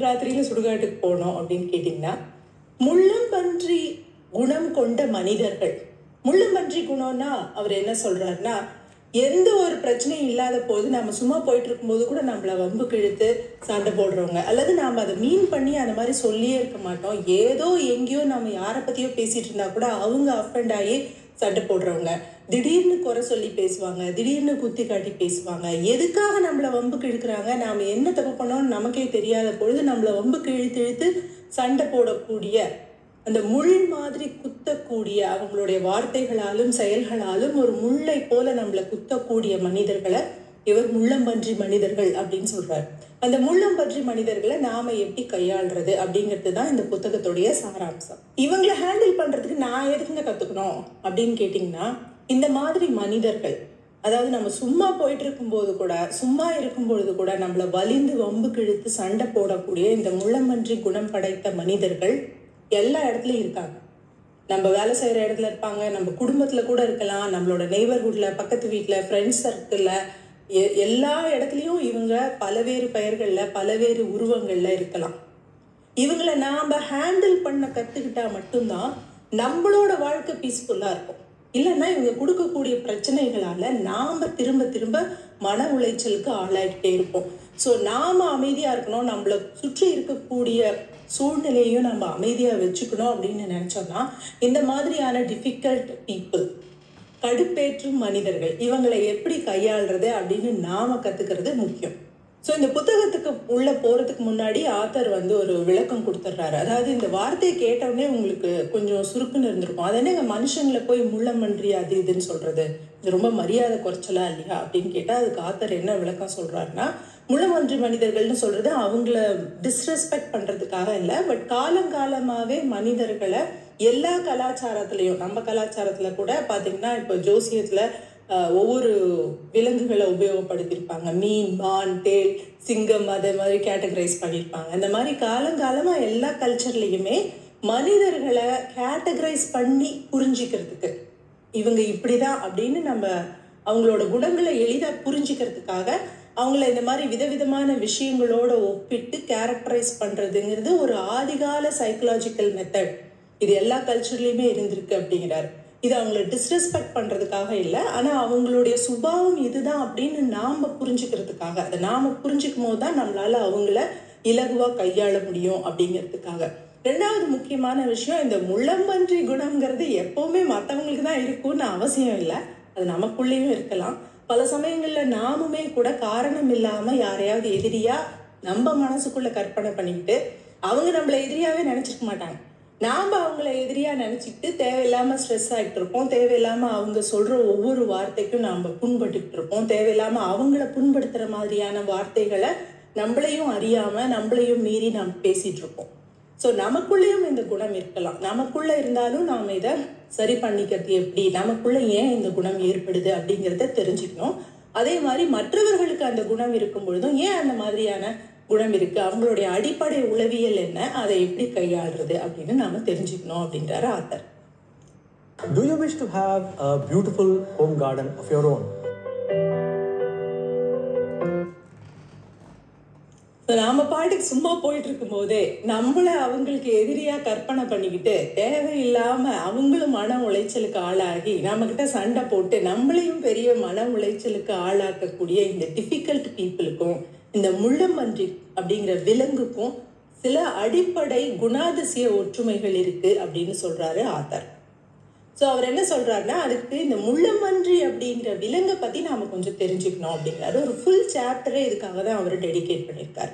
ராத்திரியில சுடுகாட்டுக்கு போனோம் அப்படின்னு கேட்டீங்கன்னா, முள்ளம்பன்றி குணம் கொண்ட மனிதர்கள். முள்ளம்பன்றி குணம்னா அவர் என்ன சொல்றாருன்னா, எந்த ஒரு பிரச்சனையும் இல்லாத போது நம்ம சும்மா போயிட்டு இருக்கும்போது கூட நம்மள வம்புக்கு இழுத்து சண்டை போடுறவங்க, அல்லது நாம அதை மீன் பண்ணி அந்த மாதிரி சொல்லியே இருக்க மாட்டோம், ஏதோ எங்கேயோ நம்ம யாரை பத்தியோ பேசிட்டு இருந்தா கூட அவங்க அஃபெண்ட் ஆகி சண்டை போடுறவங்க, திடீர்னு குறை சொல்லி பேசுவாங்க, திடீர்னு குத்தி காட்டி பேசுவாங்க, எதுக்காக நம்மள வம்புக்கு இழுக்கிறாங்க, நாம என்ன தப்பு பண்ணோம்னு நமக்கே தெரியாத பொழுது நம்மள வம்புக்கு இழுத்து இழுத்து சண்டை போடக்கூடிய, அந்த முள் மாதிரி குத்தக்கூடிய, அவங்களுடைய வார்த்தைகளாலும் செயல்களாலும் ஒரு முள்ளை போல நம்மளை குத்தக்கூடிய மனிதர்களை இவர் முள்ளம்பன்றி மனிதர்கள் அப்படின்னு சொல்றாரு. அந்த முள்ளம்பன்றி மனிதர்களை நாம எப்படி கையாளுறது அப்படிங்கிறது தான் இந்த புத்தகத்துடைய சாராம்சம். இவங்களை ஹேண்டில் பண்றதுக்கு நான் எதுக்குங்க கத்துக்கணும் அப்படின்னு கேட்டீங்கன்னா, இந்த மாதிரி மனிதர்கள், அதாவது நம்ம சும்மா போயிட்டு இருக்கும்போது கூட, சும்மா இருக்கும் பொழுது கூட நம்மளை வலிந்து வம்பு கிழித்து சண்டை போடக்கூடிய இந்த முள்ளம்பன்றி குணம் படைத்த மனிதர்கள் எல்லா இடத்துலயும் இருக்காங்க. நம்ம வேலை செய்யற இடத்துல இருப்பாங்க, நம்ம குடும்பத்துல கூட இருக்கலாம், நம்மளோட நெய்பர்ஹுட்ல, பக்கத்து வீட்டுல, ஃப்ரெண்ட்ஸ் சர்க்கிள்ல, எல்லா இடத்துலயும் இவங்க பலவேறு பெயர்கள்ல பலவேறு உருவங்கள்ல இருக்கலாம். இவங்களை நாம ஹேண்டில் பண்ண கத்துக்கிட்டா மட்டும்தான் நம்மளோட வாழ்க்கை பீஸ்ஃபுல்லா இருக்கும். இல்லைன்னா இவங்க கொடுக்கக்கூடிய பிரச்சனைகளால நாம திரும்ப திரும்ப மன உளைச்சலுக்கு ஆளாகிட்டே இருப்போம். ஸோ நாம அமைதியா இருக்கணும், நம்மளை சுற்றி இருக்கக்கூடிய சூழ்நிலையும் நம்ம அமைதியா வச்சுக்கணும் அப்படின்னு நினைச்சோம்னா, இந்த மாதிரியான டிஃபிகல்ட் பீப்புள், கடுப்பேற்றும் மனிதர்கள், இவங்களை எப்படி கையாளுறது அப்படின்னு நாம கத்துக்கிறது முக்கியம். ஸோ இந்த புத்தகத்துக்கு உள்ள போறதுக்கு முன்னாடி ஆத்தர் ஒரு விளக்கம் கொடுத்துட்றாரு. அதாவது இந்த வார்த்தையை கேட்டவுடனே உங்களுக்கு கொஞ்சம் சுருக்குன்னு இருந்திருக்கும், அது என்னங்க மனுஷங்களை போய் முள்ளம்பன்றி அது இதுன்னு சொல்றது, இது ரொம்ப மரியாதை குறைச்சலா இல்லையா அப்படின்னு கேட்டா, அதுக்கு ஆத்தர் என்ன விளக்கம் சொல்றாருன்னா, முள்ளம்பன்றி மனிதர்கள்னு சொல்றது அவங்கள டிஸ்ரெஸ்பெக்ட் பண்றதுக்காக இல்லை, பட் காலங்காலமாவே மனிதர்களை எல்லா கலாச்சாரத்திலையும், நம்ம கலாச்சாரத்துல கூட பாத்தீங்கன்னா இப்போ ஜோசியத்துல ஒவ்வொரு விலங்குகளை உபயோகப்படுத்தியிருப்பாங்க, மீன், மான், தேள், சிங்கம், அதே மாதிரி கேட்டகரைஸ் பண்ணியிருப்பாங்க. அந்த மாதிரி காலங்காலமா எல்லா கல்ச்சர்லயுமே மனிதர்களை கேட்டகரைஸ் பண்ணி புரிஞ்சிக்கிறதுக்கு, இவங்க இப்படிதான் அப்படின்னு நம்ம அவங்களோட குணங்களை எளிதா புரிஞ்சிக்கிறதுக்காக அவங்கள இந்த மாதிரி விதவிதமான விஷயங்களோட ஒப்பிட்டு கேரக்டரைஸ் பண்றதுங்கிறது ஒரு ஆதிகால சைக்கலாஜிக்கல் மெத்தட். இது எல்லா கல்ச்சர்லயுமே இருந்திருக்கு அப்படிங்கிறாரு. இது அவங்கள டிஸ்ரெஸ்பெக்ட் பண்றதுக்காக இல்லை, ஆனா அவங்களுடைய சுபாவம் இதுதான் அப்படின்னு நாம புரிஞ்சுக்கிறதுக்காக, அதை நாம புரிஞ்சுக்கும் போது தான் நம்மளால அவங்கள இலகுவா கையாள முடியும் அப்படிங்கிறதுக்காக. ரெண்டாவது முக்கியமான விஷயம், இந்த முள்ளம்பன்றி குணம்ங்கிறது எப்பவுமே மற்றவங்களுக்கு தான் இருக்கும்னு அவசியம் இல்லை, அது நமக்குள்ளேயும் இருக்கலாம். பல சமயங்கள்ல நாமுமே கூட காரணம் இல்லாம யாரையாவது எதிரியா நம்ம மனசுக்குள்ள கற்பனை பண்ணிக்கிட்டு, அவங்க நம்மள எதிரியாவே நினைச்சிருக்க மாட்டாங்க, நாம அவங்கள எதிரியா நினைச்சிட்டு தேவையில்லாம ஸ்ட்ரெஸ் ஆகிட்டு இருப்போம், தேவையில்லாம அவங்க சொல்ற ஒவ்வொரு வார்த்தைக்கும் நாம புண்பட்டுக்கிட்டு இருப்போம், தேவையில்லாம அவங்கள புண்படுத்துற மாதிரியான வார்த்தைகளை நம்மளையும் அறியாம நம்மளையும் மீறி நாம் பேசிட்டு இருப்போம். ஸோ நமக்குள்ளேயும் இந்த குணம் இருக்கலாம், நமக்குள்ள இருந்தாலும் நாம இதை சரி பண்ணிக்கிறது எப்படி, நமக்குள்ள ஏன் இந்த குணம் ஏற்படுது அப்படிங்கிறத தெரிஞ்சுக்கணும். அதே மாதிரி மற்றவர்களுக்கு அந்த குணம் இருக்கும் பொழுதும் ஏன் அந்த மாதிரியான குணம் இருக்கு, அவங்களுடைய அடிப்படை உளவியல் என்ன, அதை எப்படி கையாளுறது அப்படின்னு நாம தெரிஞ்சுக்கணும் அப்படின்றாரு author. Do you wish to have a beautiful home garden of your own? நாம பாட்டுக்கு சும்மா போயிட்டு இருக்கும் போதே நம்மள அவங்களுக்கு எதிரியா கற்பனை பண்ணிக்கிட்டு தேவையில்லாம அவங்களும் மன உளைச்சலுக்கு ஆளாகி நம்ம கிட்ட சண்டை போட்டு நம்மளையும் பெரிய மன உளைச்சலுக்கு ஆளாக்கக்கூடிய இந்த டிஃபிகல்ட் பீப்புளுக்கும் இந்த முள்ளம்பன்றி அப்படிங்கிற விலங்குக்கும் சில அடிப்படை குணாதிசய ஒற்றுமைகள் இருக்கு அப்படின்னு சொல்றாரு ஆத்தர். ஸோ அவர் என்ன சொல்றாருன்னா, அதுக்கு இந்த முள்ளம்பன்றி அப்படிங்கிற விலங்கை பத்தி நாம கொஞ்சம் தெரிஞ்சுக்கணும் அப்படிங்கிறாரு. ஒரு ஃபுல் சாப்டரே இதுக்காக தான் அவர் டெடிகேட் பண்ணியிருக்காரு.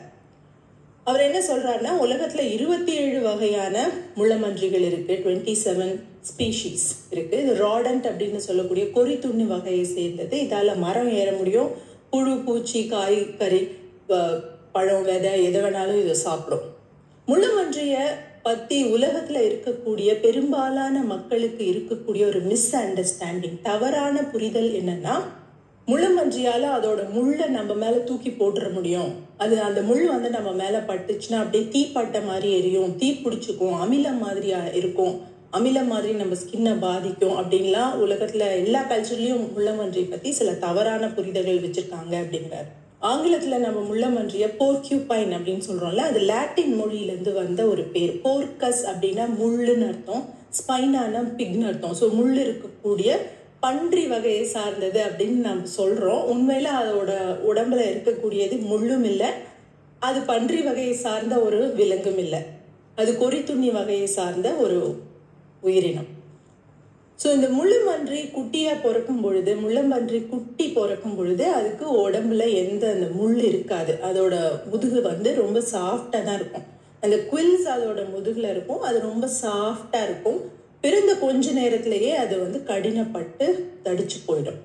அவர் என்ன சொல்றாருன்னா, உலகத்துல 27 வகையான முள்ளம்பன்றிகள் இருக்கு, 27 ஸ்பீஷீஸ் இருக்கு. இது ராடன்ட் அப்படின்னு சொல்லக்கூடிய கொறித்துண்ணி வகையை சேர்ந்தது. இதால மரம் ஏற முடியும், புழு, பூச்சி, காய்கறி, பழம், விதை எதை வேணாலும் இதை சாப்பிடும். முள்ளம்பன்றிய பத்தி உலகத்துல இருக்கக்கூடிய பெரும்பாலான மக்களுக்கு இருக்கக்கூடிய ஒரு மிஸ் அண்டர்ஸ்டாண்டிங், தவறான புரிதல் என்னன்னா, முள்ளம்பன்றியால அதோட முள்ளை நம்ம மேல தூக்கி போட்டுற முடியும், அது அந்த முள் நம்ம மேல பட்டுச்சுன்னா அப்படியே தீப்பட்ட மாதிரி எரியும், தீ பிடிச்சிக்கும், அமிலம் மாதிரியா இருக்கும், அமிலம் மாதிரி நம்ம ஸ்கின்னை பாதிக்கும் அப்படின்லாம் உலகத்துல எல்லா கல்ச்சர்லயும் முள்ளம்பன்றி பத்தி சில தவறான புரிதல்கள் வச்சிருக்காங்க அப்படிங்கிறாரு. ஆங்கிலத்துல நம்ம முள்ளமன்றிய போர்க்யூபைன் அப்படின்னு சொல்றோம்ல, அது லாட்டின் மொழியிலேருந்து வந்த ஒரு பேர். போர்க்கஸ் அப்படின்னா முள்ளுன்னு அர்த்தம், ஸ்பைனானா பிக்னு அர்த்தம். ஸோ முள் இருக்கக்கூடிய பன்றி வகையை சார்ந்தது அப்படின்னு நம்ம சொல்றோம். உண்மையில அதோட உடம்புல இருக்கக்கூடியது முள்ளும் இல்லை, அது பன்றி வகையை சார்ந்த ஒரு விலங்கும் இல்லை, அது கொறித்துண்ணி வகையை சார்ந்த ஒரு உயிரினம். ஸோ இந்த முள்ளம்பன்றி குட்டியா பிறக்கும் பொழுது, முள்ளம்பன்றி குட்டி பிறக்கும் பொழுது அதுக்கு உடம்புல எந்த அந்த முள் இருக்காது. அதோட முதுகு வந்து ரொம்ப சாஃப்டா தான் இருக்கும். அந்த குவில்ஸ் அதோட முதுகுல இருக்கும், அது ரொம்ப சாஃப்டா இருக்கும். பிறந்த கொஞ்ச நேரத்திலேயே அது வந்து கடினப்பட்டு தடிச்சு போயிடும்.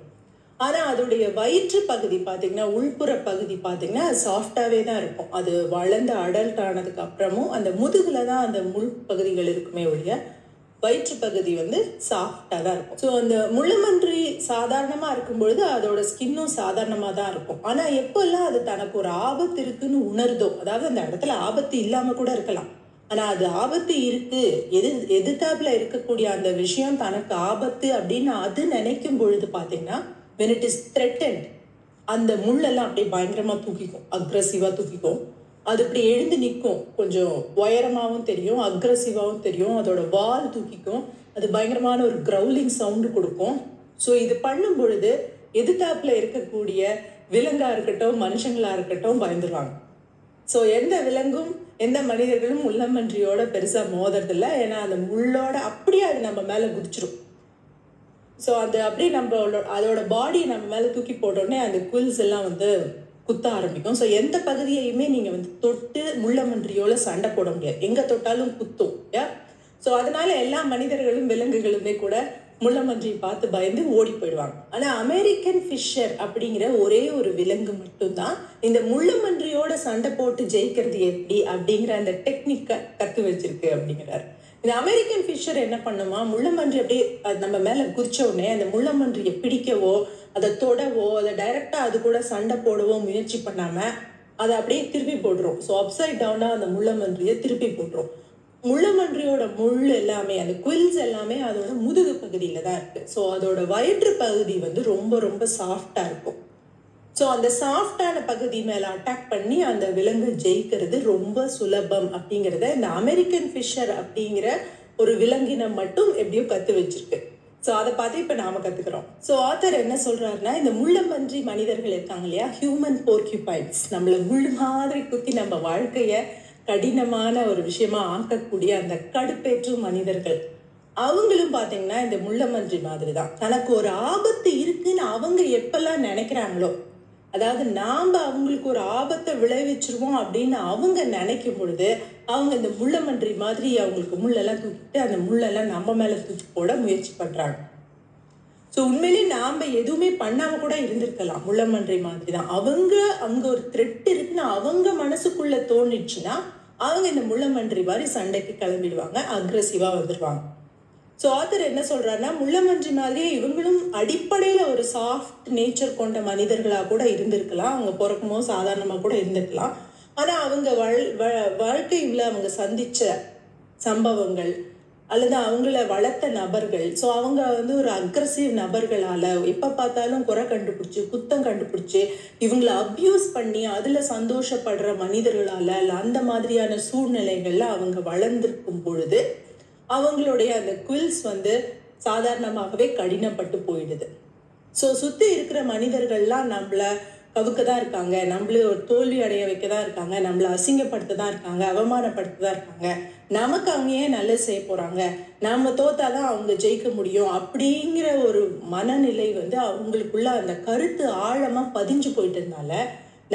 ஆனா அதோடைய வயிற்று பகுதி பார்த்தீங்கன்னா, உள்புற பகுதி பார்த்தீங்கன்னா அது சாஃப்டாவே தான் இருக்கும். அது வளர்ந்து அடல்ட் ஆனதுக்கு அப்புறமும் அந்த முதுகுல தான் அந்த முள் பகுதிகள் இருக்குமே ஒழிய வயிற்று பகுதி வந்து சாஃப்டா தான் இருக்கும். ஸோ அந்த முள்ளமன்றி சாதாரணமா இருக்கும் பொழுது அதோட ஸ்கின்னும் சாதாரணமா தான் இருக்கும். ஆனா எப்பெல்லாம் அது தனக்கு ஒரு ஆபத்து இருக்குன்னு உணர்தோ, அதாவது அந்த இடத்துல ஆபத்து இல்லாம கூட இருக்கலாம், ஆனா அது ஆபத்து இருக்கு, எதிர்த்தாப்புல இருக்கக்கூடிய அந்த விஷயம் தனக்கு ஆபத்து அப்படின்னு அது நினைக்கும் பொழுது பாத்தீங்கன்னா, when it is threatened, அந்த முள்ளெல்லாம் அப்படியே பயங்கரமா தூக்கிக்கும், அக்ரஸிவா தூக்கிக்கும். அது இப்படி எழுந்து நிற்கும், கொஞ்சம் உயரமாகவும் தெரியும், அக்ரஸிவாகவும் தெரியும். அதோட வால் தூக்கிக்கும், அது பயங்கரமான ஒரு கிரவுலிங் சவுண்டு கொடுக்கும். ஸோ இது பண்ணும் பொழுது எதிர்த்தாப்புல இருக்கக்கூடிய விலங்கா இருக்கட்டும் மனுஷங்களா இருக்கட்டும் பயந்துருவாங்க. ஸோ எந்த விலங்கும் எந்த மனிதர்களும் முள்ளமன்றியோட பெருசா மோதுறதில்ல. ஏன்னா அந்த முள்ளோட அப்படியே அது நம்ம மேல குதிச்சிடும். ஸோ அது அப்படியே நம்ம அதோட பாடியை நம்ம மேல தூக்கி போட்டோடனே அந்த குவில்ஸ் எல்லாம் வந்து குத்த ஆரம்பிக்கும். ஸோ எந்த பகுதியையுமே நீங்க வந்து தொட்டு முள்ளமன்றியோட சண்டை போட முடியாது, எங்க தொட்டாலும் குத்தும். ஸோ அதனால எல்லா மனிதர்களும் விலங்குகளுமே கூட முள்ளமன்றியை பார்த்து பயந்து ஓடி போயிடுவாங்க. ஆனா அமெரிக்கன் ஃபிஷர் அப்படிங்கிற ஒரே ஒரு விலங்கு மட்டும்தான் இந்த முள்ளமன்றியோட சண்டை போட்டு ஜெயிக்கிறது எப்படி அப்படிங்கிற அந்த டெக்னிக்கை கத்து வச்சிருக்கு அப்படிங்கிறாரு. இந்த அமெரிக்கன் ஃபிஷர் என்ன பண்ணுமா, முள்ளமன்றி அப்படியே நம்ம மேல குதிச்ச உடனே அந்த முள்ளமன்றியை பிடிக்கவோ அதை தொடவோ அதை டைரக்டா அது கூட சண்டை போடவோ முயற்சி பண்ணாம அதை அப்படியே திருப்பி போட்டுரும். ஸோ அப்சைட் டவுனா அந்த முள்ளமன்றியை திருப்பி போட்டுரும். முள்ளமன்றியோட முள் எல்லாமே அந்த குவில்ஸ் எல்லாமே அதோட முதுகு பகுதியில தான் இருக்கு. ஸோ அதோட வயிற்று பகுதி வந்து ரொம்ப ரொம்ப சாஃப்டா இருக்கும். ஸோ அந்த சாஃப்டான பகுதி மேல அட்டாக் பண்ணி அந்த விலங்கு ஜெயிக்கிறது ரொம்ப சுலபம் அப்படிங்கிறத இந்த அமெரிக்கன் ஃபிஷர் அப்படிங்கிற ஒரு விலங்கினம் மட்டும் எப்படியோ கத்து வச்சிருக்கு. ஸோ அதை பார்த்து இப்போ நாம கத்துக்கிறோம். ஸோ ஆத்தர் என்ன சொல்றாருன்னா, இந்த முள்ளம்பன்றி மனிதர்கள் இருக்காங்க இல்லையா, ஹியூமன் போர்க்யூபைன்ஸ், நம்மள முள் மாதிரி குத்தி நம்ம வாழ்க்கைய கடினமான ஒரு விஷயமா ஆக்கக்கூடிய அந்த கடுப்பேற்றும் மனிதர்கள், அவங்களும் பாத்தீங்கன்னா இந்த முள்ளமன்றி மாதிரி தான். தனக்கு ஒரு ஆபத்து இருக்குன்னு அவங்க எப்பெல்லாம் நினைக்கிறாங்களோ, அதாவது நாம அவங்களுக்கு ஒரு ஆபத்தை விளைவிச்சிருவோம் அப்படின்னு அவங்க நினைக்கும் பொழுது அவங்க இந்த முள்ளமன்றி மாதிரி அவங்களுக்கு முள்ளெல்லாம் தூக்கிட்டு அந்த முள்ளெல்லாம் நம்ம மேல தூக்கி போட முயற்சி பண்றாங்க. ஸோ உண்மையிலேயே நாம எதுவுமே பண்ணாம கூட இருந்திருக்கலாம், முள்ளமன்றி மாதிரி தான். அவங்க அங்க ஒரு த்ரெட் இருக்குன்னு அவங்க மனசுக்குள்ள தோணிச்சுன்னா அவங்க இந்த முள்ளமன்றி மாதிரி சண்டைக்கு கிளம்பிடுவாங்க, அக்ரெசிவா வந்துடுவாங்க. ஸோ ஆத்தர் என்ன சொல்றாருன்னா, முள்ளமன்றி மாதிரியே இவங்களும் அடிப்படையில ஒரு சாஃப்ட் நேச்சர் கொண்ட மனிதர்களா கூட இருந்திருக்கலாம், அவங்க பிறக்குமோ சாதாரணமா கூட இருந்திருக்கலாம். ஆனா அவங்க வாழ்க்கையில அவங்க சந்திச்ச சம்பவங்கள் அல்லது அவங்கள வளர்த்த நபர்கள், ஸோ அவங்க வந்து ஒரு அக்ரஸிவ் நபர்களால எப்ப பார்த்தாலும் குறை கண்டுபிடிச்சு குத்தம் கண்டுபிடிச்சு இவங்களை அபியூஸ் பண்ணி அதுல சந்தோஷப்படுற மனிதர்களால அந்த மாதிரியான சூழ்நிலைகள்ல அவங்க வளர்ந்திருக்கும் பொழுது அவங்களுடைய அந்த குவில்ஸ் வந்து சாதாரணமாகவே கடினப்பட்டு போயிடுது. ஸோ சுத்தி இருக்கிற மனிதர்கள்லாம் நம்மள கவுக்கதான் இருக்காங்க, நம்மள ஒரு தோல்வி அடைய வைக்கதான் இருக்காங்க, நம்மள அசிங்கப்படுத்ததான் இருக்காங்க, அவமானப்படுத்ததான் இருக்காங்க, நமக்கு அவங்க ஏன் நல்லது செய்ய போறாங்க, நாம தோத்தாதான் அவங்க ஜெயிக்க முடியும் அப்படிங்கிற ஒரு மனநிலை வந்து அவங்களுக்குள்ள அந்த கருத்து ஆழமா பதிஞ்சு போயிட்டு இருந்தால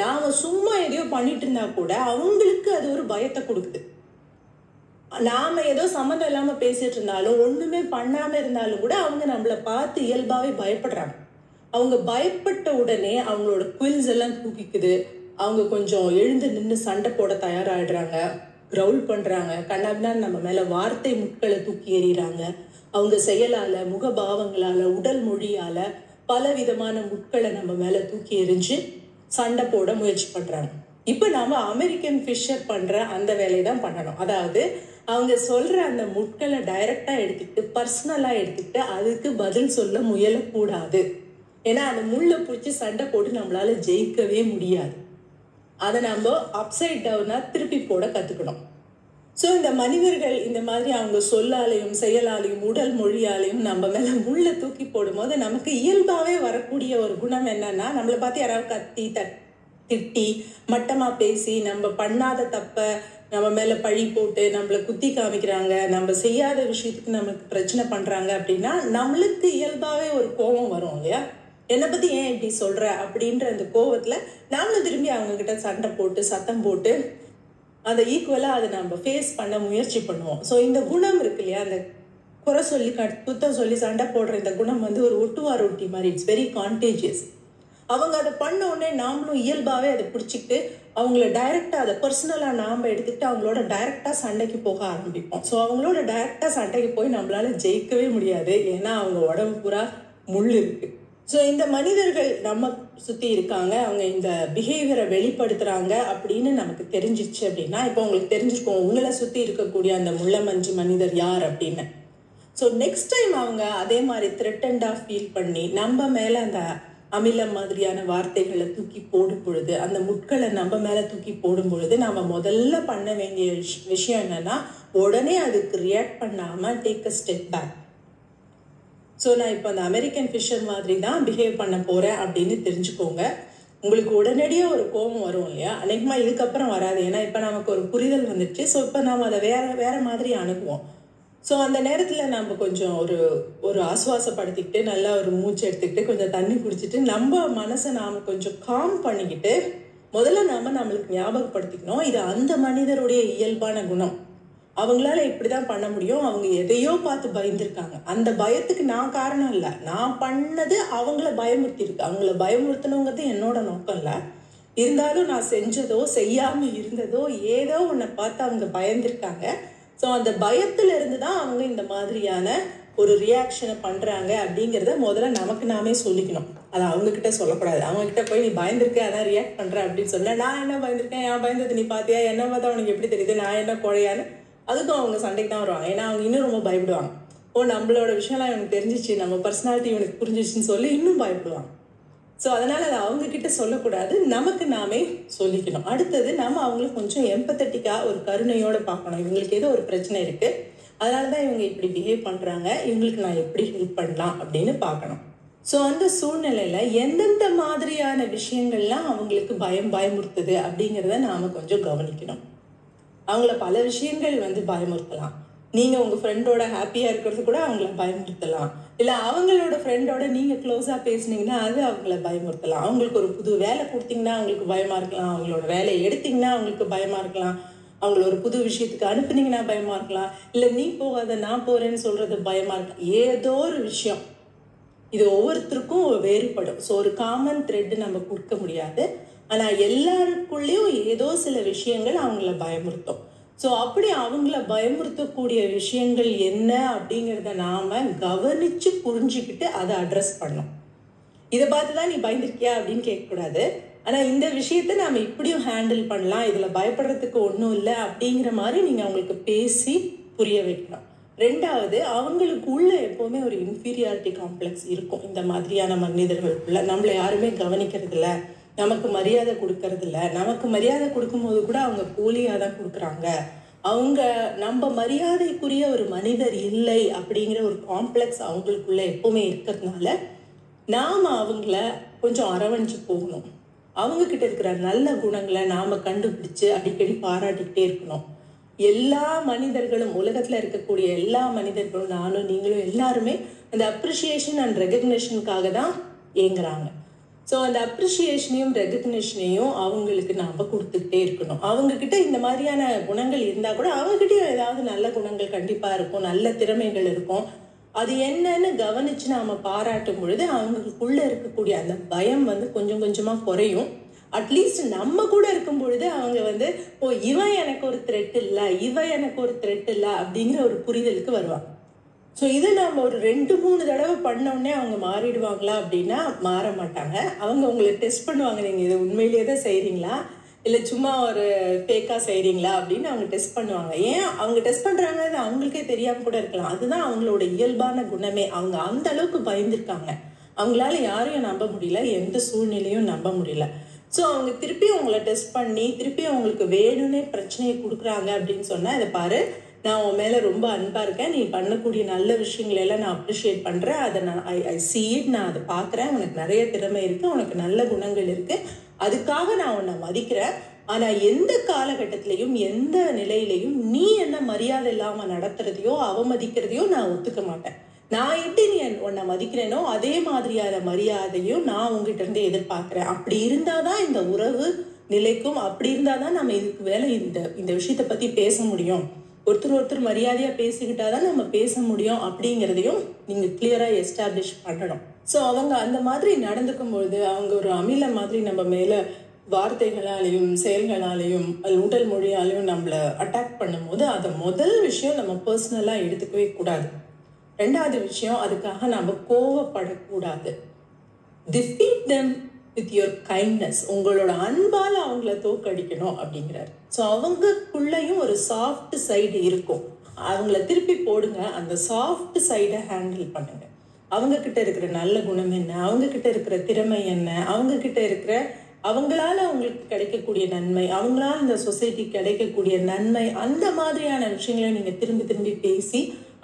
நாம சும்மா எதையோ பண்ணிட்டு இருந்தா கூட அவங்களுக்கு அது ஒரு பயத்தை கொடுக்குது. நாம ஏதோ சம்மந்தம் இல்லாம பேசிட்டு இருந்தாலும் ஒண்ணுமே பண்ணாம இருந்தாலும் கூட அவங்க நம்மளை பார்த்து இயல்பாவே பயப்படுறாங்க. அவங்க பயப்பட்ட உடனே அவங்களோட குவில்ஸ் எல்லாம் தூக்கிக்குது, அவங்க கொஞ்சம் எழுந்து நின்று சண்டை போட தயாராகிடுறாங்க, கிரவுல் பண்றாங்க, கண்ணாபின்னா நம்ம மேல வார்த்தை முட்களை தூக்கி எறிகிறாங்க. அவங்க செயலால முகபாவங்களால உடல் மொழியால பல விதமான முட்களை நம்ம மேல தூக்கி எறிஞ்சு சண்டை போட முயற்சி பண்றாங்க. இப்ப நாம அமெரிக்கன் ஃபிஷர் பண்ற அந்த வேலையை தான் பண்ணணும். அதாவது அவங்க சொல்ற அந்த முட்களை டைரக்டா எடுத்துக்கிட்டு பர்சனலா எடுத்துக்கிட்டு அதுக்கு பதில் சொல்ல முயலக்கூடாது. ஏன்னா அந்த முள்ளை பிடிச்சி சண்டை போட்டு நம்மளால ஜெயிக்கவே முடியாது. அதை நம்ம அப்சைட் டவுனாக திருப்பி போட கற்றுக்கணும். ஸோ இந்த மனிதர்கள் இந்த மாதிரி அவங்க சொல்லாலையும் செயலாலையும் உடல் மொழியாலையும் நம்ம மேலே முள்ளை தூக்கி போடும்போது நமக்கு இயல்பாகவே வரக்கூடிய ஒரு குணம் என்னன்னா, நம்மளை பார்த்து யாராவது கத்தி திட்டி மட்டமாக பேசி நம்ம பண்ணாத தப்பை நம்ம மேலே பழி போட்டு நம்மளை குத்தி காமிக்கிறாங்க, நம்ம செய்யாத விஷயத்துக்கு நமக்கு பிரச்சனை பண்ணுறாங்க அப்படின்னா நம்மளுக்கு இயல்பாகவே ஒரு கோபம் வரும் இல்லையா? என்னை பற்றி ஏன் இப்படி சொல்கிற அப்படின்ற அந்த கோவத்தில் நாமளும் திரும்பி அவங்கக்கிட்ட சண்டை போட்டு சத்தம் போட்டு அதை ஈக்குவலாக அதை நம்ம ஃபேஸ் பண்ண முயற்சி பண்ணுவோம். ஸோ இந்த குணம் இருக்கு இல்லையா, அந்த குறை சொல்லி குத்தம் சொல்லி சண்டை போடுற இந்த குணம் வந்து ஒரு ஒட்டுவார் ஒட்டி மாதிரி, இட்ஸ் வெரி கான்டேஜியஸ். அவங்க அதை பண்ண உடனே நாமளும் இயல்பாகவே அதை பிடிச்சிக்கிட்டு அவங்கள டைரெக்டாக அதை பர்சனலாக நாம் எடுத்துக்கிட்டு அவங்களோட டைரெக்டாக சண்டைக்கு போக ஆரம்பிப்போம். ஸோ அவங்களோட டைரெக்டாக சண்டைக்கு போய் நம்மளால ஜெயிக்கவே முடியாது, ஏன்னா அவங்க உடம்பு பூரா முள் இருக்குது. ஸோ இந்த மனிதர்கள் நம்ம சுற்றி இருக்காங்க, அவங்க இந்த பிஹேவியரை வெளிப்படுத்துகிறாங்க அப்படின்னு நமக்கு தெரிஞ்சிச்சு அப்படின்னா, இப்போ உங்களுக்கு தெரிஞ்சிருக்கோம் உங்களை சுற்றி இருக்கக்கூடிய அந்த முள்ளமஞ்சி மனிதர் யார் அப்படின்னு. ஸோ நெக்ஸ்ட் டைம் அவங்க அதே மாதிரி த்ரெட்டண்டாக ஃபீல் பண்ணி நம்ம மேலே அந்த அமிலம் மாதிரியான வார்த்தைகளை தூக்கி போடும் பொழுது, அந்த முட்களை நம்ம மேலே தூக்கி போடும் பொழுது நம்ம முதல்ல பண்ண வேண்டிய விஷயம் என்னன்னா, உடனே அதுக்கு ரியாக்ட் பண்ணாமல் take a step back. So நான் இப்போ அந்த அமெரிக்கன் ஃபிஷர் மாதிரி தான் பிஹேவ் பண்ண போகிறேன் அப்படின்னு தெரிஞ்சுக்கோங்க. உங்களுக்கு உடனடியாக ஒரு கோபம் வரும் இல்லையா, அநேகமா இதுக்கப்புறம் வராது, ஏன்னா இப்போ நமக்கு ஒரு புரிதல் வந்துடுச்சு. ஸோ இப்போ நாம் அதை வேற மாதிரி அணுகுவோம். ஸோ அந்த நேரத்தில் நம்ம கொஞ்சம் ஒரு ஆசுவாசப்படுத்திக்கிட்டு நல்லா ஒரு மூச்சு எடுத்துக்கிட்டு கொஞ்சம் தண்ணி குடிச்சிட்டு நம்ம மனசை நாம் கொஞ்சம் காம் பண்ணிக்கிட்டு முதல்ல நம்மளுக்கு ஞாபகப்படுத்திக்கணும், இது அந்த மனிதருடைய இயல்பான குணம், அவங்களால இப்படிதான் பண்ண முடியும், அவங்க எதையோ பார்த்து பயந்துருக்காங்க, அந்த பயத்துக்கு நான் காரணம் இல்லை, நான் பண்ணது அவங்கள பயமுறுத்தி இருக்கு, அவங்கள பயமுறுத்தணுங்கிறது என்னோட நோக்கம் இல்லை, இருந்தாலும் நான் செஞ்சதோ செய்யாம இருந்ததோ ஏதோ ஒன்றை பார்த்து அவங்க பயந்துருக்காங்க. ஸோ அந்த பயத்துல இருந்து தான் அவங்க இந்த மாதிரியான ஒரு ரியாக்ஷனை பண்றாங்க அப்படிங்கிறத முதல்ல நமக்கு நாமே சொல்லிக்கணும். அதை அவங்க கிட்ட சொல்லக்கூடாது. அவங்க கிட்ட போய் நீ பயந்துருக்க அதான் ரியாக்ட் பண்ற அப்படின்னு சொன்ன, நான் என்ன பயந்துருக்கேன், என் பயந்தது நீ பாத்தியா, என்ன பார்த்தா உனக்கு எப்படி தெரியுது, நான் என்ன குறையான்னு அதுக்கும் அவங்க சண்டைக்கு தான் வருவாங்க. ஏன்னா அவங்க இன்னும் ரொம்ப பயப்படுவாங்க. நம்மளோட விஷயம்லாம் இவனுக்கு தெரிஞ்சிச்சு, நம்ம பர்சனாலிட்டி இவனுக்கு புரிஞ்சிச்சுன்னு சொல்லி இன்னும் பயப்படுவாங்க. ஸோ அதனால அதை அவங்க கிட்ட சொல்லக்கூடாது, நமக்கு நாமே சொல்லிக்கணும். அடுத்தது நம்ம அவங்களுக்கு கொஞ்சம் எம்பத்தட்டிக்கா ஒரு கருணையோட பார்க்கணும். இவங்களுக்கு ஏதோ ஒரு பிரச்சனை இருக்கு, அதனால தான் இவங்க இப்படி பிஹேவ் பண்றாங்க, இவங்களுக்கு நான் எப்படி ஹெல்ப் பண்ணலாம் அப்படின்னு பார்க்கணும். ஸோ அந்த சூழ்நிலையில எந்தெந்த மாதிரியான விஷயங்கள்லாம் அவங்களுக்கு பயமுறுத்துது அப்படிங்கிறத நாம கொஞ்சம் கவனிக்கணும். அவங்கள பல விஷயங்கள் வந்து பயமுறுத்தலாம். நீங்க உங்க ஃப்ரெண்டோட ஹாப்பியா இருக்கிறது கூட அவங்கள பயமுறுத்தலாம், இல்லை அவங்களோட ஃப்ரெண்டோட நீங்க க்ளோஸா பேசுனீங்கன்னா அது அவங்கள பயமுறுத்தலாம். அவங்களுக்கு ஒரு புது வேலை கொடுத்தீங்கன்னா அவங்களுக்கு பயமா இருக்கலாம், அவங்களோட வேலையை எடுத்தீங்கன்னா அவங்களுக்கு பயமா இருக்கலாம், அவங்கள ஒரு புது விஷயத்துக்கு அனுப்புனீங்கன்னா பயமா இருக்கலாம், இல்லை நீ போகாத நான் போறேன்னு சொல்றது பயமா இருக்கலாம். ஏதோ ஒரு விஷயம், இது ஒவ்வொருத்தருக்கும் வேறுபடும். ஸோ ஒரு காமன் த்ரெட் நம்ம கொடுக்க முடியாது, ஆனால் எல்லாருக்குள்ளேயும் ஏதோ சில விஷயங்கள் அவங்கள பயமுறுத்தும். ஸோ அப்படி அவங்கள பயமுறுத்தக்கூடிய விஷயங்கள் என்ன அப்படிங்கிறத நாம கவனிச்சு புரிஞ்சுக்கிட்டு அதை அட்ரஸ் பண்ணோம். இதை பார்த்து தான் நீ பயந்துருக்கியா அப்படின்னு கேட்கக்கூடாது, ஆனால் இந்த விஷயத்த நாம இப்படியும் ஹேண்டில் பண்ணலாம், இதில் பயப்படுறதுக்கு ஒன்றும் இல்லை அப்படிங்கிற மாதிரி நீங்கள் அவங்களுக்கு பேசி புரிய வைக்கணும். ரெண்டாவது, அவங்களுக்கு உள்ள எப்போவுமே ஒரு இன்ஃபீரியாரிட்டி காம்ப்ளெக்ஸ் இருக்கும். இந்த மாதிரியான மனிதர்களுக்குள்ள நம்மளை யாருமே கவனிக்கிறது இல்லை, நமக்கு மரியாதை கொடுக்கறது இல்லை, நமக்கு மரியாதை கொடுக்கும்போது கூட அவங்க போலியாக தான் கொடுக்குறாங்க, அவங்க நம்ம மரியாதைக்குரிய ஒரு மனிதர் இல்லை அப்படிங்கிற ஒரு காம்ப்ளெக்ஸ் அவங்களுக்குள்ள எப்பவுமே இருக்கிறதுனால நாம் அவங்கள கொஞ்சம் அரவணைச்சு போகணும். அவங்கக்கிட்ட இருக்கிற நல்ல குணங்களை நாம் கண்டுபிடிச்சு அடிக்கடி பாராட்டிக்கிட்டே இருக்கணும். எல்லா மனிதர்களும், உலகத்தில் இருக்கக்கூடிய எல்லா மனிதர்களும், நானும் நீங்களும் எல்லாருமே அந்த அப்ரிஷியேஷன் அண்ட் ரெகக்னேஷனுக்காக தான் ஏங்குறாங்க. ஸோ அந்த அப்ரிஷியேஷனையும் ரெகக்னேஷனையும் அவங்களுக்கு நாம் கொடுத்துக்கிட்டே இருக்கணும். அவங்கக்கிட்ட இந்த மாதிரியான குணங்கள் இருந்தால் கூட அவங்ககிட்டயும் ஏதாவது நல்ல குணங்கள் கண்டிப்பாக இருக்கும், நல்ல திறமைகள் இருக்கும். அது என்னன்னு கவனித்து நாம் பாராட்டும் பொழுது அவங்களுக்குள்ளே இருக்கக்கூடிய அந்த பயம் வந்து கொஞ்சம் கொஞ்சமாக குறையும். அட்லீஸ்ட் நம்ம கூட இருக்கும் பொழுது அவங்க வந்து இவன் எனக்கு ஒரு த்ரெட் இல்லை, இவன் எனக்கு ஒரு த்ரெட் இல்லை அப்படிங்கிற ஒரு புரிதலுக்கு வருவாங்க. ஸோ இதை நாம் ஒரு 2-3 தடவை பண்ணோடனே அவங்க மாறிடுவாங்களா அப்படின்னா மாற மாட்டாங்க. அவங்க உங்களை டெஸ்ட் பண்ணுவாங்க, நீங்கள் இதை உண்மையிலேயே தான் செய்கிறீங்களா இல்லை சும்மா ஒரு ஃபேக்காக செய்கிறீங்களா அப்படின்னு அவங்க டெஸ்ட் பண்ணுவாங்க. ஏன் அவங்க டெஸ்ட் பண்ணுறாங்க அவங்களுக்கே தெரியாமல் கூட இருக்கலாம். அதுதான் அவங்களோட இயல்பான குணமே. அவங்க அந்த அளவுக்கு பயந்துருக்காங்க, அவங்களால யாரையும் நம்ப முடியல, எந்த சூழ்நிலையும் நம்ப முடியல. ஸோ அவங்க திருப்பி உங்களை டெஸ்ட் பண்ணி திருப்பி அவங்களுக்கு வேணும்னே பிரச்சனையை கொடுக்குறாங்க அப்படின்னு சொன்னால், இதை பாரு, நான் உன் மேலே ரொம்ப அன்பாக இருக்கேன், நீ பண்ணக்கூடிய நல்ல விஷயங்களை எல்லாம் நான் அப்ரிஷியேட் பண்ணுறேன், அதை நான் ஐ சீ இட், நான் அதை பார்க்குறேன், உனக்கு நிறைய திறமை இருக்குது, உனக்கு நல்ல குணங்கள் இருக்குது, அதுக்காக நான் உன்னை மதிக்கிறேன். ஆனால் எந்த காலகட்டத்திலையும் எந்த நிலையிலையும் நீ என்ன மரியாதை இல்லாமல் நடத்துறதையோ அவமதிக்கிறதையோ நான் ஒத்துக்க மாட்டேன். நான் எப்படி நீ உன்னை மதிக்கிறேனோ அதே மாதிரியான மரியாதையும் நான் உங்ககிட்ட இருந்து எதிர்பார்க்கிறேன். அப்படி இருந்தாதான் இந்த உறவு நிலைக்கும், அப்படி இருந்தாதான் நம்ம இதுக்கு மேல இந்த விஷயத்தை பத்தி பேச முடியும். ஒருத்தர் மரியாதையா பேசிக்கிட்டாதான் நம்ம பேச முடியும் அப்படிங்கிறதையும் நீங்க கிளியரா எஸ்டாப்ளிஷ் பண்ணணும். ஸோ அவங்க அந்த மாதிரி நடந்துக்கும் பொழுது அவங்க ஒரு அமில மாதிரி நம்ம மேல வார்த்தைகளாலையும் செயல்களாலையும் உடல் மொழியாலையும் நம்மள அட்டாக் பண்ணும்போது அதை முதல் விஷயம் நம்ம பர்சனலா எடுத்துக்கவே கூடாது. ரெண்டாவது விஷயம், அதுக்காக நம்ம கோவப்படக்கூடாது. Defeat them with your kindness. உங்களோட அன்பால் அவங்கள தோக்கடிக்கணும் அப்படிங்கிறாரு. ஸோ அவங்களுக்குள்ளேயும் ஒரு சாஃப்ட் சைடு இருக்கும், அவங்கள திருப்பி போடுங்க. அந்த சாஃப்ட் சைடை ஹேண்டில் பண்ணுங்க. அவங்க கிட்ட இருக்கிற நல்ல குணம் என்ன, அவங்க கிட்ட இருக்கிற திறமை என்ன, அவங்க கிட்ட இருக்கிற அவங்களால அவங்களுக்கு கிடைக்கக்கூடிய நன்மை, அவங்களால இந்த சொசைட்டி கிடைக்கக்கூடிய நன்மை, அந்த மாதிரியான விஷயங்களை நீங்க திரும்பி திரும்பி பேசி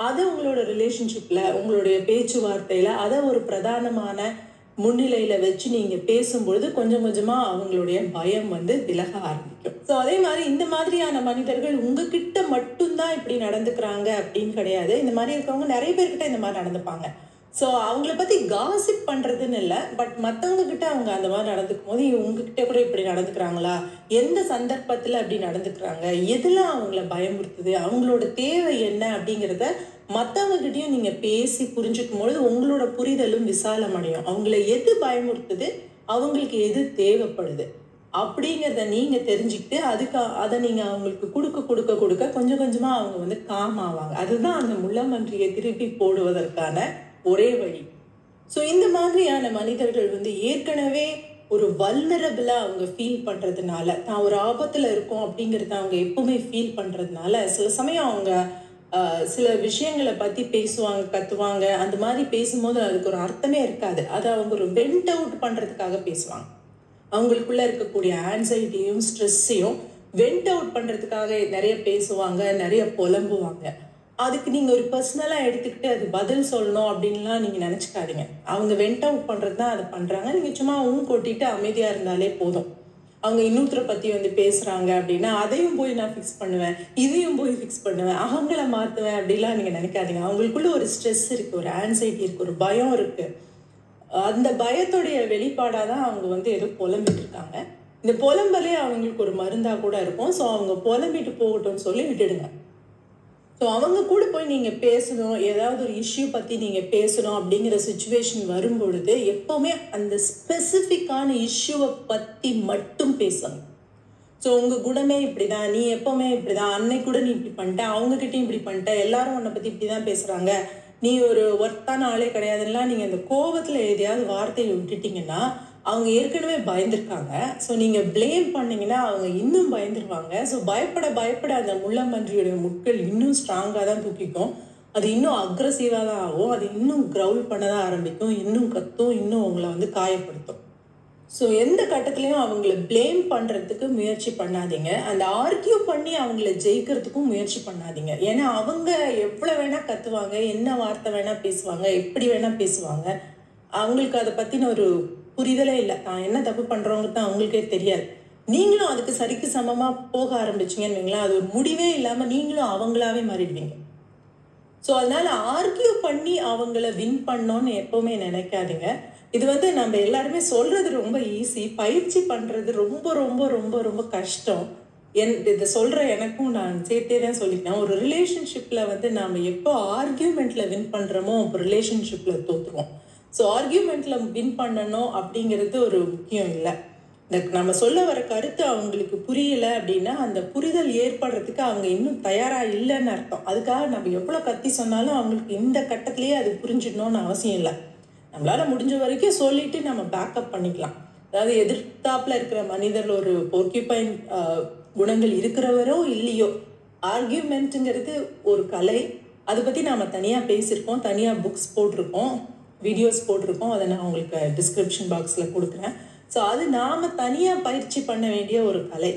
அதை உங்களோட ரிலேஷன்ஷிப்ல உங்களுடைய பேச்சுவார்த்தையில அதை ஒரு பிரதானமான முன்னிலையில வச்சு நீங்க பேசும்பொழுது கொஞ்சம் கொஞ்சமா அவங்களுடைய பயம் விலக ஆரம்பிக்கும். ஸோ அதே மாதிரி இந்த மாதிரியான மனிதர்கள் உங்ககிட்ட மட்டும்தான் இப்படி நடந்துக்கிறாங்க அப்படின்னு கிடையாது. இந்த மாதிரி இருக்கவங்க நிறைய பேர்கிட்ட இந்த மாதிரி நடந்துப்பாங்க. ஸோ அவங்கள பத்தி காசிப் பண்றதுன்னு இல்லை, பட் மற்றவங்க கிட்ட அவங்க அந்த மாதிரி நடந்துக்கும் போது உங்ககிட்ட கூட இப்படி நடந்துக்கிறாங்களா, எந்த சந்தர்ப்பத்தில் அப்படி நடந்துக்கிறாங்க, எதெல்லாம் அவங்கள பயமுறுத்துது, அவங்களோட தேவை என்ன அப்படிங்கிறத மற்றவங்க கிட்டையும் நீங்க பேசி புரிஞ்சுக்கும் பொழுது உங்களோட புரிதலும் விசாலம் அடையும். அவங்கள எது பயமுறுத்துது, அவங்களுக்கு எது தேவைப்படுது அப்படிங்கிறத நீங்க தெரிஞ்சுக்கிட்டு அதை நீங்க அவங்களுக்கு கொடுக்க கொஞ்சம் கொஞ்சமா அவங்க காம் ஆவாங்க. அதுதான் அந்த முள்ளமன்றியை திருப்பி போடுவதற்கான ஒரே வழி. ஸோ இந்த மாதிரியான மனிதர்கள் ஏற்கனவே ஒரு வல்னரபிளா அவங்க ஃபீல் பண்றதுனால, தான் ஒரு ஆபத்துல இருக்கும் அப்படிங்கறத அவங்க எப்பவுமே ஃபீல் பண்றதுனால, சில சமயம் அவங்க சில விஷயங்களை பத்தி பேசுவாங்க, கத்துவாங்க. அந்த மாதிரி பேசும்போது அதுக்கு ஒரு அர்த்தமே இருக்காது. அதை அவங்க ஒரு வெண்ட் அவுட் பண்றதுக்காக பேசுவாங்க. அவங்களுக்குள்ள இருக்கக்கூடிய ஆன்சைட்டியும் ஸ்ட்ரெஸ்ஸையும் வெண்ட் அவுட் பண்றதுக்காக நிறைய பேசுவாங்க, நிறைய புலம்புவாங்க. அதுக்கு நீங்க ஒரு பர்சனலா எடுத்துக்கிட்டு அது பதில் சொல்லணும் அப்படின்லாம் நீங்க நினைச்சுக்காதீங்க. அவங்க வெண்ட் அவுட் பண்றது தான் அதை பண்றாங்க. நீங்க சும்மா கொட்டிட்டு அமைதியா இருந்தாலே போதும். அவங்க இன்னொருத்தரை பத்தி பேசுறாங்க அப்படின்னா அதையும் போய் நான் ஃபிக்ஸ் பண்ணுவேன், இதையும் போய் ஃபிக்ஸ் பண்ணுவேன், அவங்கள மாத்துவேன் அப்படிலாம் நீங்க நினைக்காதீங்க. அவங்களுக்குள்ள ஒரு ஸ்ட்ரெஸ் இருக்கு, ஒரு ஆன்சைட்டி இருக்கு, ஒரு பயம் இருக்கு. அந்த பயத்துடைய வெளிப்பாடாதான் அவங்க ஏதோ புலம்பிட்டு இருக்காங்க. இந்த புலம்பலே அவங்களுக்கு ஒரு மருந்தா கூட இருக்கும். ஸோ அவங்க புலம்பிட்டு போகட்டும்னு சொல்லி விட்டுடுங்க. ஸோ அவங்க கூட போய் நீங்கள் பேசணும், ஏதாவது ஒரு இஷ்யூ பற்றி நீங்கள் பேசணும் அப்படிங்கிற சுச்சுவேஷன் வரும்பொழுது எப்போவுமே அந்த ஸ்பெசிஃபிக்கான இஷ்யூவை பற்றி மட்டும் பேசணும். ஸோ உங்கள் குணமே இப்படி தான், நீ எப்போவுமே இப்படி தான், அன்னைக்கு கூட நீ இப்படி பண்ணிட்ட, அவங்கக்கிட்டையும் இப்படி பண்ணிட்ட, எல்லாரும் உன்னை பற்றி இப்படி தான் பேசுகிறாங்க, நீ ஒரு ஒர்த்தான ஆளே கிடையாதுன்னா நீங்கள் அந்த கோபத்தில் எதையாவது வார்த்தையை விட்டுட்டிங்கன்னா அவங்க ஏற்கனவே பயந்துருக்காங்க. ஸோ நீங்கள் பிளேம் பண்ணிங்கன்னா அவங்க இன்னும் பயந்துருவாங்க. ஸோ பயப்பட அந்த முள்ளம்பன்றியோடைய முட்கள் இன்னும் ஸ்ட்ராங்காக தான் தூக்கிக்கும், அது இன்னும் அக்ரஸிவாக தான் ஆகும், அது இன்னும் கிரவுல் பண்ண தான் ஆரம்பிக்கும், இன்னும் கத்தும், இன்னும் உங்களை காயப்படுத்தும். ஸோ எந்த கட்டத்துலையும் அவங்கள பிளேம் பண்ணுறதுக்கு முயற்சி பண்ணாதீங்க. அந்த ஆர்கியூ பண்ணி அவங்கள ஜெயிக்கிறதுக்கும் முயற்சி பண்ணாதீங்க. ஏன்னா அவங்க எவ்வளோ வேணால் கத்துவாங்க, என்ன வார்த்தை வேணால் பேசுவாங்க, எப்படி வேணால் பேசுவாங்க. அவங்களுக்கு அதை பற்றின ஒரு புரிதலே இல்லை. தான் என்ன தப்பு பண்ணுறவங்க தான் அவங்களுக்கே தெரியாது. நீங்களும் அதுக்கு சரிக்கு சமமாக போக ஆரம்பிச்சிங்கன்னு வைங்களேன், அது ஒரு முடிவே இல்லாமல் நீங்களும் அவங்களாவே மாறிடுவீங்க. ஸோ அதனால ஆர்கியூ பண்ணி அவங்கள வின் பண்ணோன்னு எப்பவுமே நினைக்காதீங்க. இது நம்ம எல்லாருமே சொல்றது ரொம்ப ஈஸி, பயிற்சி பண்றது ரொம்ப ரொம்ப ரொம்ப ரொம்ப கஷ்டம். இதை சொல்ற எனக்கும் நான் சேர்த்தே தான் சொல்லிக்கிறேன். ஒரு ரிலேஷன்ஷிப்ல நாம எப்போ ஆர்கியூமெண்ட்ல வின் பண்றோமோ அப்போ ரிலேஷன்ஷிப்ல தோத்துருவோம். ஸோ ஆர்கியூமெண்ட்ல வின் பண்ணணும் அப்படிங்கிறது ஒரு முக்கியம் இல்லை. நம்ம சொல்ல வர கருத்து அவங்களுக்கு புரியல அப்படின்னா அந்த புரிதல் ஏற்படுறதுக்கு அவங்க இன்னும் தயாரா இல்லைன்னு அர்த்தம். அதுக்காக நம்ம எவ்வளோ கத்தி சொன்னாலும் அவங்களுக்கு இந்த கட்டத்திலேயே அது புரிஞ்சிடணும்னு அவசியம் இல்லை. நம்மளால முடிஞ்ச வரைக்கும் சொல்லிட்டு நம்ம பேக்கப் பண்ணிக்கலாம். அதாவது எதிர்த்தாப்புல இருக்கிற மனிதர் ஒரு போர்க்யூபைன் குணங்கள் இருக்கிறவரோ இல்லையோ, ஆர்கியூமெண்ட்டுங்கிறது ஒரு கலை. அதை பற்றி நாம் தனியாக பேசியிருக்கோம், தனியாக புக்ஸ் போட்டிருக்கோம். வீடியோஸ் போட்டிருக்கோம், அதை நான் உங்களுக்கு டிஸ்கிரிப்ஷன் பாக்ஸில் கொடுக்குறேன். ஸோ அது நாம் தனியாக பயிற்சி பண்ண வேண்டிய ஒரு கலை.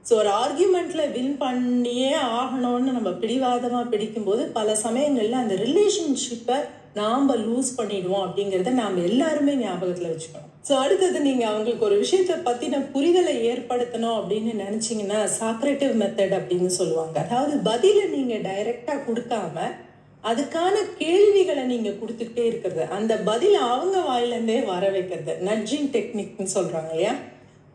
ஸோ ஒரு ஆர்கியூமெண்ட்டில் வின் பண்ணியே ஆகணும்னு நம்ம பிடிவாதமாக பிடிக்கும்போது பல சமயங்களில் அந்த ரிலேஷன்ஷிப்பை நாம் லூஸ் பண்ணிடுவோம் அப்படிங்கிறத நாம் எல்லாருமே ஞாபகத்தில் வச்சுக்கணும். ஸோ அடுத்தது நீங்கள் அவங்களுக்கு ஒரு விஷயத்தை பற்றின புரிதலை ஏற்படுத்தணும் அப்படின்னு நினச்சிங்கன்னா சாக்ரேட்டிவ் மெத்தட் அப்படின்னு சொல்லுவாங்க. அதாவது பதிலை நீங்கள் டைரெக்டாக கொடுக்காம அதுக்கான கேள்விகளை நீங்கள் கொடுத்துக்கிட்டே இருக்கிறது, அந்த பதில் அவங்க வாயிலேருந்தே வர வைக்கிறது, நட்ஜிங் டெக்னிக்னு சொல்கிறாங்க இல்லையா.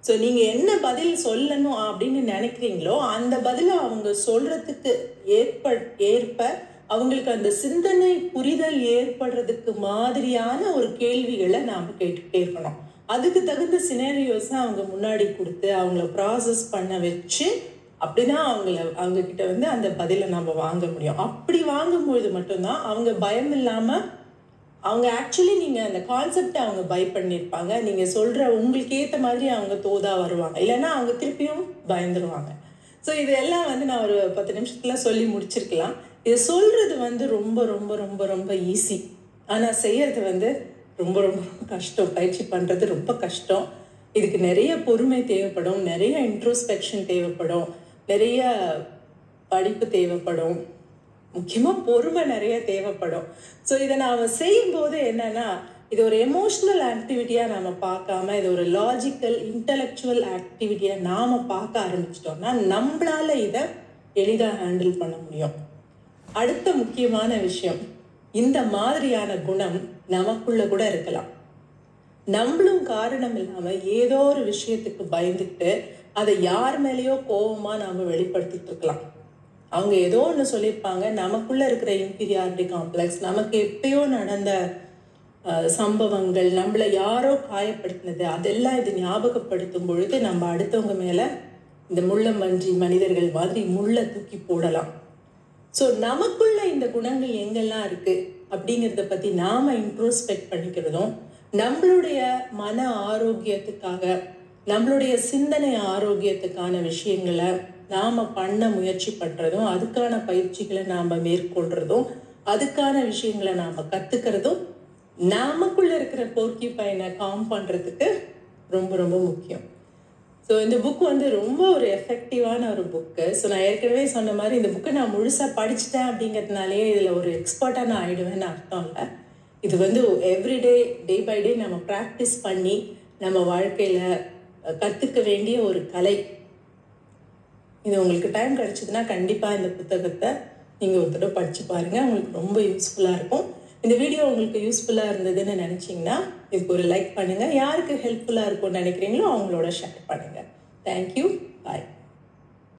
ஸோ நீங்கள் என்ன பதில் சொல்லணும் அப்படின்னு நினைக்கிறீங்களோ அந்த பதிலை அவங்க சொல்கிறதுக்கு ஏற்ப அவங்களுக்கு அந்த சிந்தனை புரிதல் ஏற்படுறதுக்கு மாதிரியான ஒரு கேள்விகளை நாம் கேட்டுக்கிட்டே இருக்கணும். அதுக்கு தகுந்த சினேரியோஸை அவங்க முன்னாடி கொடுத்து அவங்கள ப்ராசஸ் பண்ண வச்சு அப்படிதான் அவங்க கிட்ட வந்து அந்த பதிலை நம்ம வாங்க முடியும். அப்படி வாங்கும்பொழுது மட்டும்தான் அவங்க பயம் இல்லாமல் அவங்க ஆக்சுவலி நீங்கள் அந்த கான்செப்டை அவங்க பை பண்ணியிருப்பாங்க, நீங்கள் சொல்கிற உங்களுக்கு ஏற்ற மாதிரி அவங்க தோதா வருவாங்க, இல்லைன்னா அவங்க திருப்பியும் பயந்துருவாங்க. ஸோ இதெல்லாம் வந்து நான் ஒரு 10 நிமிஷத்தில் சொல்லி முடிச்சிருக்கலாம். இது சொல்கிறது வந்து ரொம்ப ரொம்ப ரொம்ப ரொம்ப ஈஸி, ஆனால் செய்யறது வந்து ரொம்ப ரொம்ப கஷ்டம். பயிற்சி பண்ணுறது ரொம்ப கஷ்டம். இதுக்கு நிறைய பொறுமை தேவைப்படும், நிறைய இன்ட்ரோஸ்பெக்ஷன் தேவைப்படும், நிறைய படிப்பு தேவைப்படும், முக்கியமாக பொறுமை நிறைய தேவைப்படும். ஸோ இதை நாம் செய்யும்போது என்னன்னா இது ஒரு எமோஷ்னல் ஆக்டிவிட்டியாக நாம் பார்க்காம இது ஒரு லாஜிக்கல் இன்டலெக்சுவல் ஆக்டிவிட்டியாக நாம் பார்க்க ஆரம்பிச்சிட்டோம்னா நம்மளால இதை எளிதாக ஹேண்டில் பண்ண முடியும். அடுத்த முக்கியமான விஷயம், இந்த மாதிரியான குணம் நமக்குள்ள கூட இருக்கலாம். நம்மளும் காரணம் இல்லாமல் ஏதோ ஒரு விஷயத்துக்கு பயந்துக்கிட்டு அதை யார் மேலேயோ கோபமாக நாம் வெளிப்படுத்திட்டு இருக்கலாம். அவங்க ஏதோ ஒன்று சொல்லியிருப்பாங்க, நமக்குள்ளே இருக்கிற இன்ஃபீரியாரிட்டி காம்ப்ளெக்ஸ், நமக்கு எப்பயோ நடந்த சம்பவங்கள், நம்மளை யாரோ காயப்படுத்தினது, அதெல்லாம் இது ஞாபகப்படுத்தும் பொழுது நம்ம அடுத்தவங்க மேலே இந்த முள்ளம்பன்றி மனிதர்கள் மாதிரி முள்ளை தூக்கி போடலாம். ஸோ நமக்குள்ள இந்த குணங்கள் எங்கெல்லாம் இருக்குது அப்படிங்கிறத பற்றி நாம் இன்ட்ரோஸ்பெக்ட் பண்ணிக்கிறதும், நம்மளுடைய மன ஆரோக்கியத்துக்காக நம்மளுடைய சிந்தனை ஆரோக்கியத்துக்கான விஷயங்களை நாம் பண்ண முயற்சி பண்ணுறதும், அதுக்கான பயிற்சிகளை நாம் மேற்கொள்கிறதும், அதுக்கான விஷயங்களை நாம் கற்றுக்கிறதும் நமக்குள்ளே இருக்கிற போர்க்கியூபைனை காம் பண்ணுறதுக்கு ரொம்ப ரொம்ப முக்கியம். ஸோ இந்த புக் வந்து ரொம்ப ஒரு எஃபெக்டிவான ஒரு புக்கு. ஸோ நான் ஏற்கனவே சொன்ன மாதிரி இந்த புக்கை நான் முழுசாக படிச்சுட்டேன் அப்படிங்கிறதுனாலே இதில் ஒரு எக்ஸ்பர்ட்டாக நான் ஆகிடுவேன்னு அர்த்தம் இல்லை. இது வந்து எவ்ரிடே டே பை டே நம்ம ப்ராக்டிஸ் பண்ணி நம்ம வாழ்க்கையில் கற்றுக்க வேண்டிய ஒரு கலை. இது உங்களுக்கு டைம் கிடச்சிதுன்னா கண்டிப்பாக இந்த புத்தகத்தை நீங்கள் ஒரு தடவை படித்து பாருங்கள், உங்களுக்கு ரொம்ப யூஸ்ஃபுல்லாக இருக்கும். இந்த வீடியோ உங்களுக்கு யூஸ்ஃபுல்லாக இருந்ததுன்னு நினச்சிங்கன்னா இதுக்கு ஒரு லைக் பண்ணுங்கள். யாருக்கு ஹெல்ப்ஃபுல்லாக இருக்கும்னு நினைக்கிறீங்களோ அவங்களோட ஷேர் பண்ணுங்கள். தேங்க்யூ, பாய்.